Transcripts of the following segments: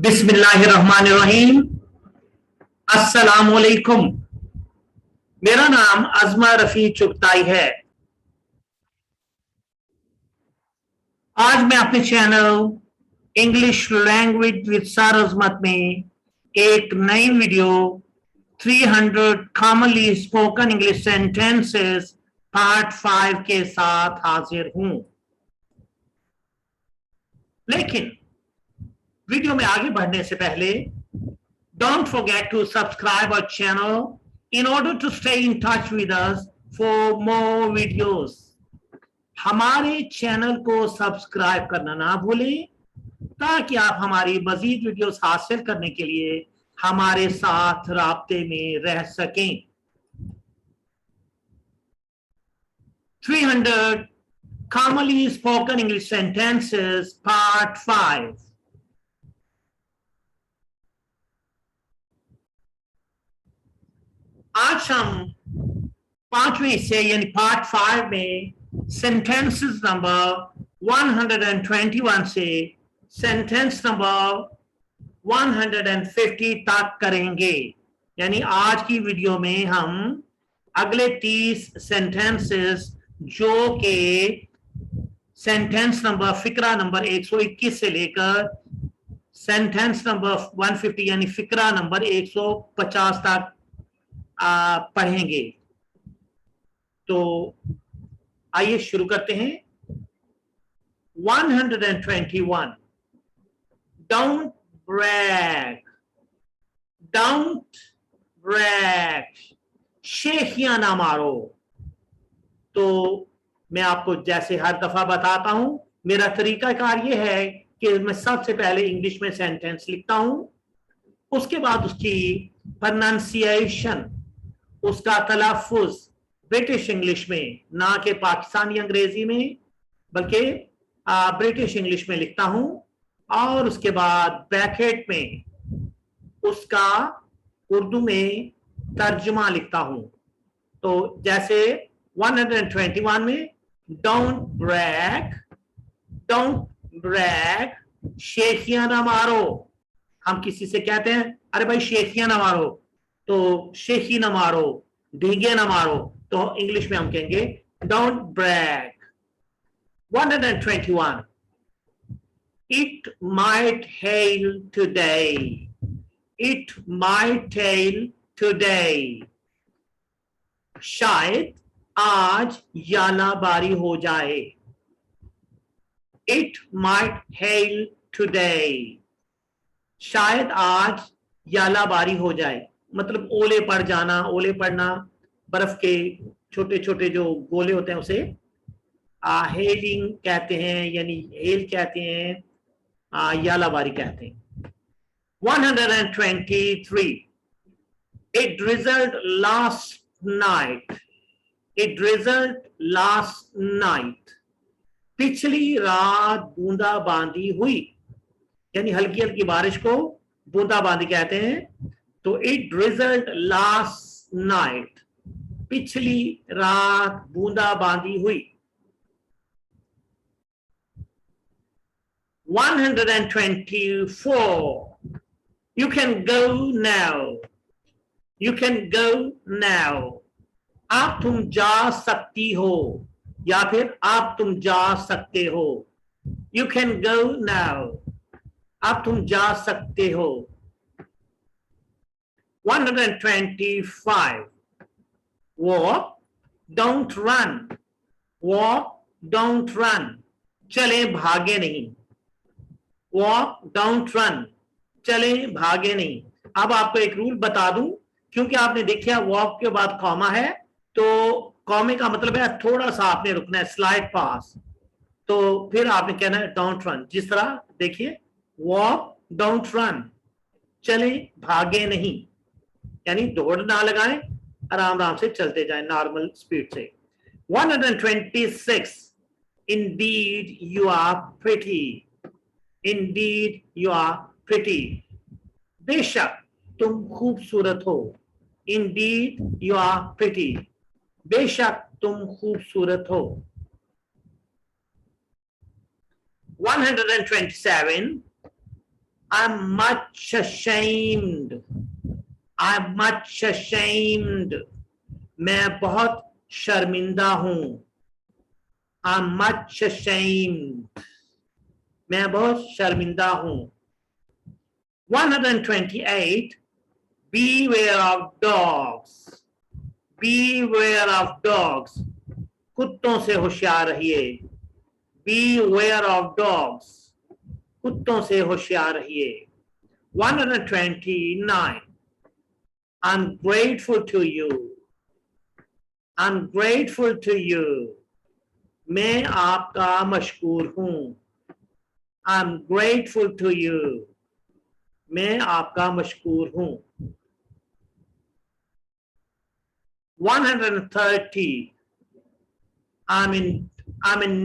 बिस्मिल्लाहिर्रहमानिर्रहीम। अस्सलामुअलैकुम। मेरा नाम अज़मा रफी चुगताई है। आज मैं अपने channel English language with sir Azmat में एक नई video 300 commonly spoken English sentences part 5 के साथ हाजिर हूं। लेकिन वीडियो में आगे बढ़ने से पहले don't forget to subscribe our channel in order to stay in touch with us for more videos. हमारे चैनल को सब्सक्राइब करना ना भूलें ताकि आप हमारी मजीद वीडियोस हासिल करने के लिए हमारे साथ राब्ते में रह सकें। 300 commonly spoken English sentences part 5। आज हम पांचवें हिस्से यानी पार्ट 5 में सेंटेंसेस नंबर 121 से सेंटेंस नंबर 150 तक करेंगे। यानी आज की वीडियो में हम अगले 30 सेंटेंसेस जो के सेंटेंस नंबर फिक्रा नंबर 121 से लेकर सेंटेंस नंबर 150 यानी फिक्रा नंबर 150 तक पढ़ेंगे। तो आइए शुरू करते हैं। 121 डोंट ब्रैग, डोंट ब्रैग, शेखियां ना मारो। तो मैं आपको जैसे हर दफा बताता हूं, मेरा तरीकाकार ये है कि मैं सबसे पहले इंग्लिश में सेंटेंस लिखता हूं, उसके बाद उसकी प्रोनाउंसिएशन, उसका तलफ़ुज़ ब्रिटिश इंग्लिश में, ना कि पाकिस्तानी अंग्रेजी में बल्कि ब्रिटिश इंग्लिश में लिखता हूं, और उसके बाद ब्रैकेट में उसका उर्दू में तर्जुमा लिखता हूं। तो जैसे 121 में डोंट ब्रैग, डोंट ब्रैग, शेखियां ना मारो। हम किसी से कहते हैं अरे भाई शेखियां ना मारो, तो शेखी ना मारो, ढींगे ना मारो, तो इंग्लिश में हम कहेंगे don't Bragg. 121 It might hail today, it might hail today, शायद आज यालाबारी हो जाए। It might hail today, शायद आज यालाबारी हो जाए, मतलब ओले पड़ जाना, ओले पड़ना, बर्फ के छोटे छोटे जो गोले होते हैं उसे हेलिंग कहते हैं, यानी हेल कहते हैं, यालाबारी कहते हैं। 123 It drizzled last night, it drizzled last night, पिछली रात बूंदाबांदी हुई, यानी हल्की हल्की बारिश को बूंदाबांदी कहते हैं। तो इट ड्रिजल्ड लास्ट नाइट, पिछली रात बूंदाबांदी हुई। 124 You can go now, you can go now, आप तुम जा सकती हो या फिर आप तुम जा सकते हो। You can go now, आप तुम जा सकते हो। 125 Walk, don't run, walk, don't run, चले भागे नहीं। Walk, don't run, चले भागे नहीं। अब आपको एक रूल बता दूं, क्योंकि आपने देखा वॉक के बाद कॉमा है, तो कॉमे का मतलब है थोड़ा सा आपने रुकना है, स्लाइड पास। तो फिर आपने कहना है डोंट रन। जिस तरह देखिए, वॉक डोंट रन, चले भागे नहीं, यानी दौड़ ना लगाएं, आराम आराम से चलते जाएं नॉर्मल स्पीड से। 126 Indeed you are pretty, indeed you are pretty, बेशक तुम खूबसूरत हो। Indeed you are pretty, बेशक तुम खूबसूरत हो। 127 I'm much ashamed. I'm much ashamed. मैं बहुत शर्मिंदा हूं. I'm much ashamed. मैं बहुत शर्मिंदा हूं. 128. Beware of dogs. Beware of dogs. कुत्तों से होशियार रहिए. Beware of dogs. कुत्तों से होशियार रहिए. 129. I'm grateful to you. I'm grateful to you. मैं आपका मशकूर हूं. I'm grateful to you. मैं आपका मशकूर हूं. 130. I'm in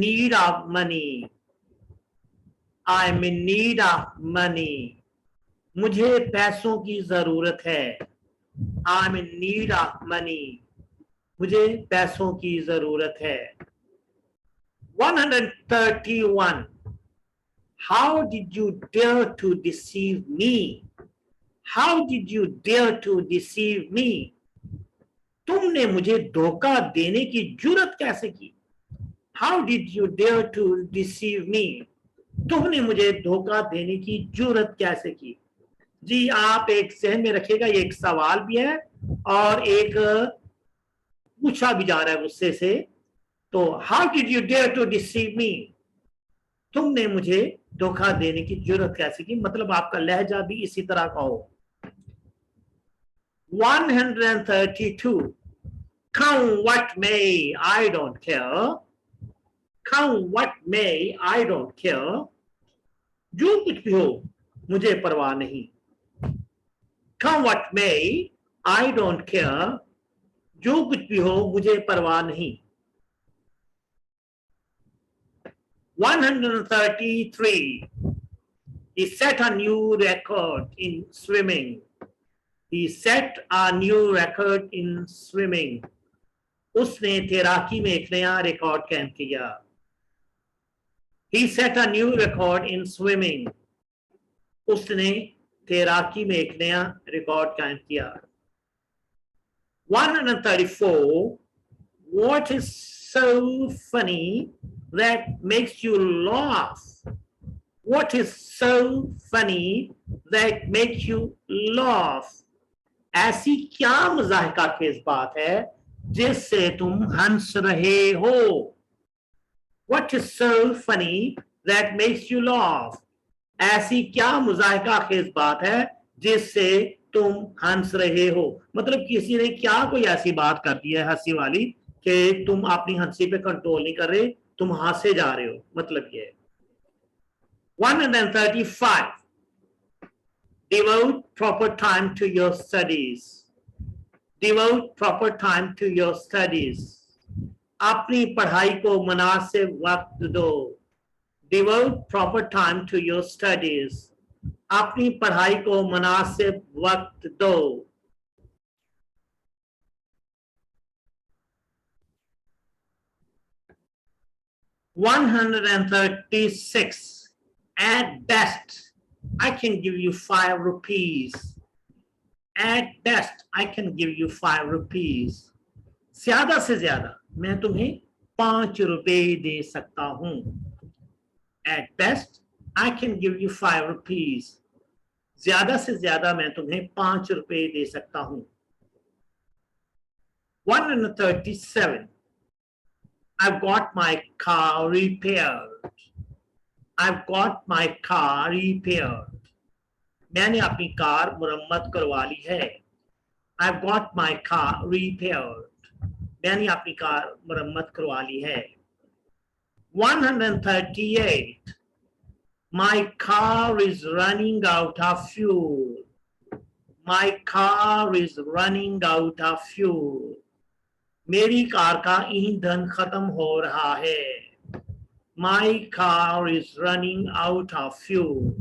need of money. I'm in need of money. मुझे पैसों की जरूरत है. I'm in need of money. मुझे पैसों की जरूरत है. 131. How did you dare to deceive me? How did you dare to deceive me? तुमने मुझे धोखा देने की जुर्रत कैसे की? How did you dare to deceive me? तुमने मुझे धोखा देने की जुर्रत कैसे की? जी आप एक जहन में रखिएगा, ये एक सवाल भी है और एक पूछा भी जा रहा है गुस्से से. तो how did you dare to deceive me? तुमने मुझे धोखा देने की जुर्रत कैसे की? मतलब आपका लहजा भी इसी तरह का हो. 132. Come what may, I don't care. Come what may, I don't care. जो कुछ भी हो मुझे परवाह नहीं. Come what may, I don't care. जो कुछ भी हो मुझे परवाह नहीं. 133. He set a new record in swimming. He set a new record in swimming. उसने तैराकी में एक नया रिकॉर्ड कायम किया. He set a new record in swimming. उसने तैराकी में एक नया रिकॉर्ड कायम किया. 134. What is so funny that makes you laugh? What is so funny that makes you laugh? ऐसी क्या मजाहिका खेज बात है जिससे तुम हंस रहे हो? What is so funny that makes you laugh? ऐसी क्या मजाहिका खेज बात है जिससे तुम हंस रहे हो? मतलब किसी ने क्या कोई ऐसी बात कर दी है हंसी वाली कि तुम अपनी हंसी पे कंट्रोल नहीं कर रहे, तुम हंसे जा रहे हो. मतलब ये. 135. Devote proper time to your studies. Devote proper time to your studies. अपनी पढ़ाई को मुनासिब वक्त दो. Devote proper time to your studies. अपनी पढ़ाई को मुनासिब वक्त दो. 136. At best, I can give you 5 rupees. At best, I can give you 5 rupees. ज्यादा से ज्यादा मैं तुम्हें 5 रुपए दे सकता हूं. At best, I can give you 5 rupees. ज्यादा से ज्यादा मैं तुम्हें 5 रुपए दे सकता हूं. 137. I've got my car repaired. I've got my car repaired. मैंने अपनी कार मुरम्मत करवा ली है. I've got my car repaired. मैंने अपनी कार मुरम्मत करवा ली है. 138. My car is running out of fuel. My car is running out of fuel. मेरी कार का ईंधन खत्म हो रहा है. My car is running out of fuel.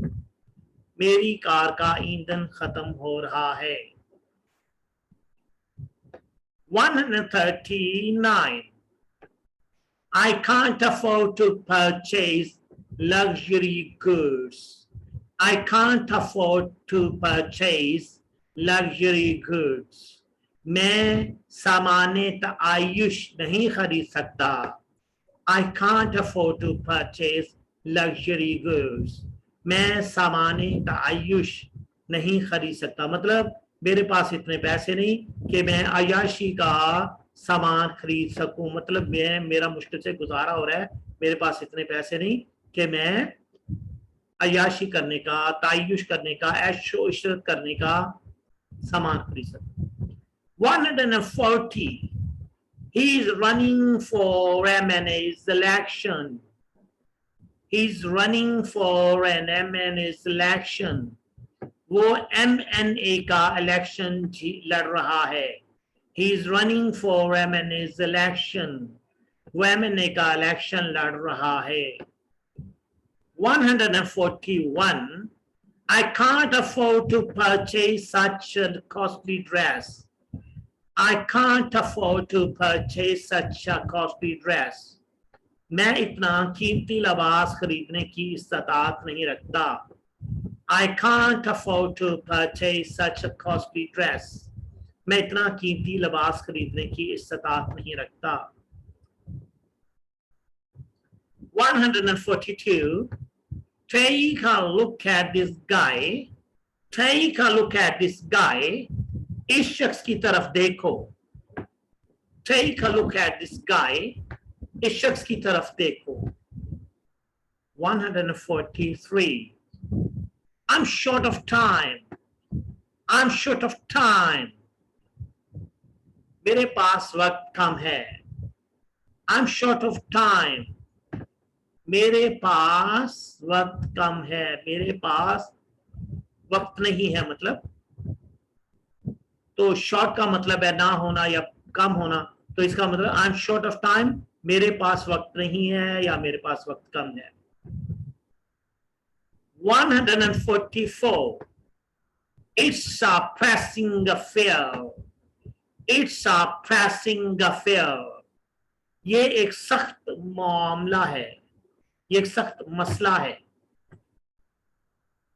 मेरी कार का ईंधन खत्म हो रहा है. 139. I can't afford to purchase luxury goods. I can't afford to purchase luxury goods. मैं सामान्य आयुष नहीं खरीद सकता. I can't afford to purchase luxury goods. मैं सामान्य आयुष नहीं खरीद सकता. मतलब मेरे पास इतने पैसे नहीं कि मैं अय्याशी का सामान खरीद सकूं. मतलब मेरा मुश्किल से गुजारा हो रहा है. मेरे पास इतने पैसे नहीं कि मैं अय्याशी करने का, तायुश करने का, ऐशो इशरत करने का सामान खरीद सकूं. 140. He is running for MNA's election. He's running for an MNA's election. वो MNA का इलेक्शन लड़ रहा है. He is running for MNA's election. वो MNA का इलेक्शन लड़ रहा है. 141. I can't afford to purchase such a costly dress. I can't afford to purchase such a costly dress. मैं इतना कीमती लिबास खरीदने की इस्तात नहीं रखता. I can't afford to purchase such a costly dress. मैं इतना कीमती लिबास खरीदने की इस्तात नहीं रखता. 142. Take a look at this guy. Take a look at this guy. इस शख्स की तरफ देखो. Take a look at this guy. इस शख्स की तरफ देखो. 143. I'm short of time. I'm short of time. मेरे पास वक्त कम है. I'm short of time. मेरे पास वक्त कम है. मेरे पास वक्त नहीं है. मतलब तो शॉर्ट का मतलब है ना होना या कम होना. तो इसका मतलब I am short of time. मेरे पास वक्त नहीं है या मेरे पास वक्त कम है. 144. It's a pressing affair. It's a pressing affair. ये एक सख्त मामला है. ये एक सख्त मसला है.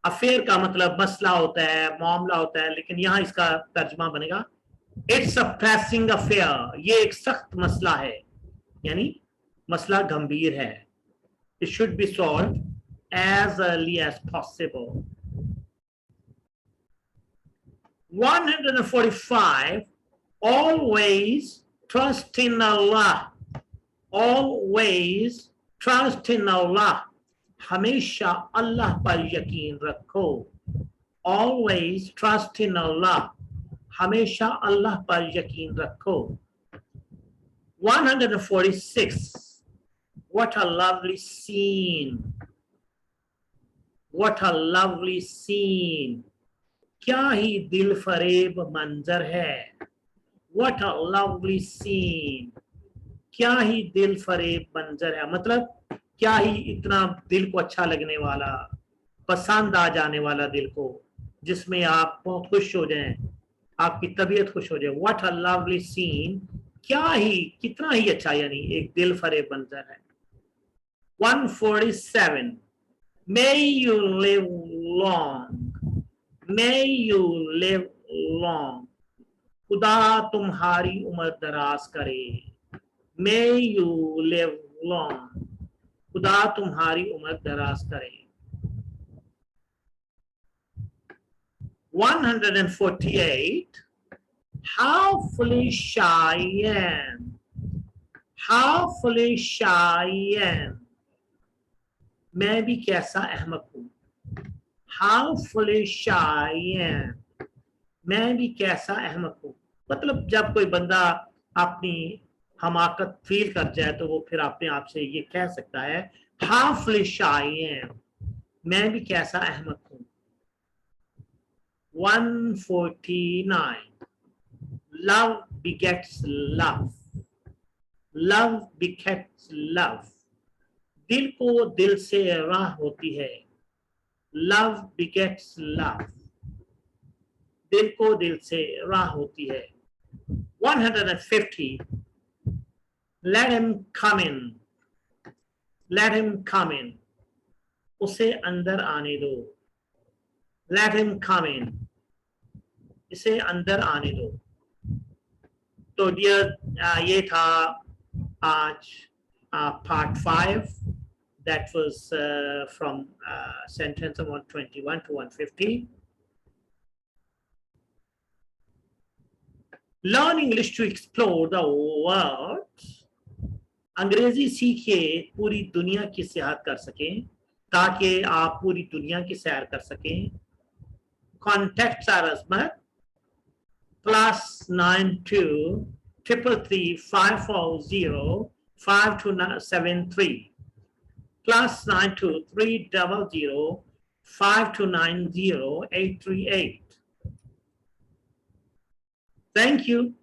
अफेयर का मतलब मसला होता है, मामला होता है, लेकिन यहां इसका तर्जमा बनेगा इट्स अ प्रेसिंग अफेयर. ये एक सख्त मसला है, यानी मसला गंभीर है. It should be solved as early as possible. 145. Always trust in Allah. Always trust in Allah. हमेशा अल्लाह पर यकीन रखो. Always trust in Allah. हमेशा अल्लाह पर यकीन रखो. 146. What a lovely scene. What a lovely scene. क्या ही दिल फरेब मंजर है. What a lovely scene. क्या ही दिल फरेब मंजर है. मतलब क्या ही इतना दिल को अच्छा लगने वाला, पसंद आ जाने वाला दिल को, जिसमें आप बहुत खुश हो जाएं, आपकी तबीयत खुश हो जाए. What a lovely scene. क्या ही, कितना ही अच्छा, यानी एक दिल फरेब मंजर है. 147. May you live long. May you live long. खुदा तुम्हारी उम्र दराज करे. May you live long. खुदा तुम्हारी उम्र दराज करे. 148. How foolish I am. How foolish I am. मैं भी कैसा अहमक हूं. How foolish I am. मैं भी कैसा अहमक हूं. मतलब जब कोई बंदा अपनी हमाकत फील कर जाए तो वो फिर अपने आप से ये कह सकता है How foolish I am. मैं भी कैसा अहमक हूं. 149. Love begets love. Love begets love. दिल को दिल से राह होती है. Love begets love. दिल को दिल से राह होती है. 150. Let him come in. Let him come in. उसे अंदर आने दो. Let him come in. इसे अंदर आने दो. तो डियर ये था आज part 5. That was from sentence 121 to 150. Learn English to explore the world. अंग्रेजी सीखिए पूरी दुनिया की सैर कर सकें, ताकि आप पूरी दुनिया की सैर कर सकें. Contact Sarah Smith +92 333 540 5273 +92 300 5290 838. Thank you.